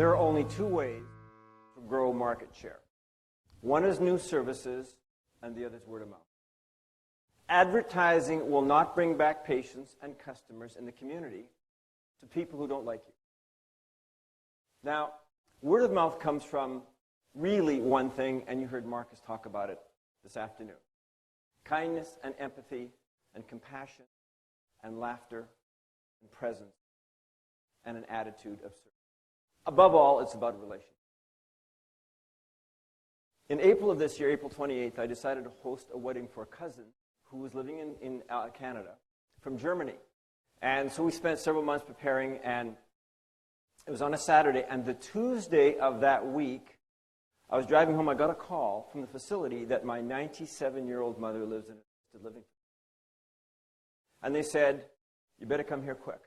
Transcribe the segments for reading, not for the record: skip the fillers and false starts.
there are only two ways to grow market share. One is new services, and the other is word of mouth. Advertising will not bring back patients and customers in the community to people who don't like you. Now, word of mouth comes from really one thing, and you heard Marcus talk about it this afternoon. Kindness and empathy and compassion and laughter and presence and an attitude of service. Above all, it's about relationship. In April of this year, April 28th, I decided to host a wedding for a cousin who was living in Canada from Germany. And so we spent several months preparing, and it was on a Saturday. And the Tuesday of that week, I was driving home. I got a call from the facility that my 97-year-old mother lives in assisted living. And they said, you better come here quick.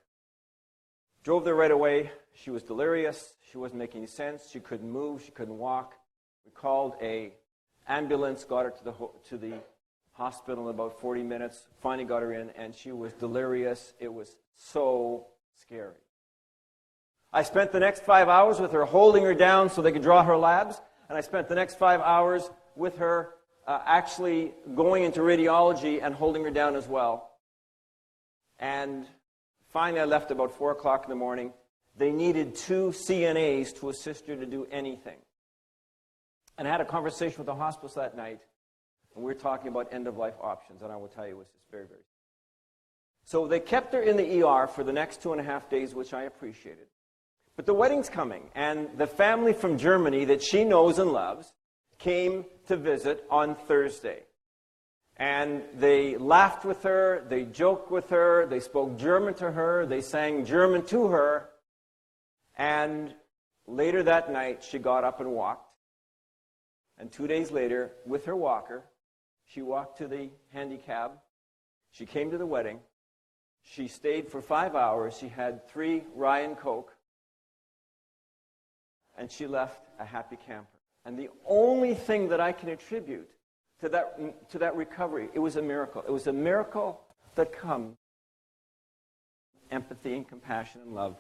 Drove there right away. She was delirious. She wasn't making any sense. She couldn't move. She couldn't walk. We called an ambulance, got her to the hospital in about 40 minutes, finally got her in, and she was delirious. It was so scary. I spent the next 5 hours with her, holding her down so they could draw her labs, and I spent the next 5 hours with her actually going into radiology and holding her down as well. And finally, I left about 4 o'clock in the morning. They needed 2 CNAs to assist her to do anything. And I had a conversation with the hospice that night, and we were talking about end-of-life options, and I will tell you, it was just very, very. So they kept her in the ER for the next 2.5 days, which I appreciated. But the wedding's coming, and the family from Germany that she knows and loves came to visit on Thursday. And they laughed with her, they joked with her, they spoke German to her, they sang German to her, and later that night she got up and walked. And 2 days later, with her walker, she walked to the handicab. She came to the wedding. She stayed for 5 hours. She had 3 rye and Coke. And she left a happy camper. And the only thing that I can attribute to that recovery, it was a miracle. It was a miracle that comes from empathy and compassion and love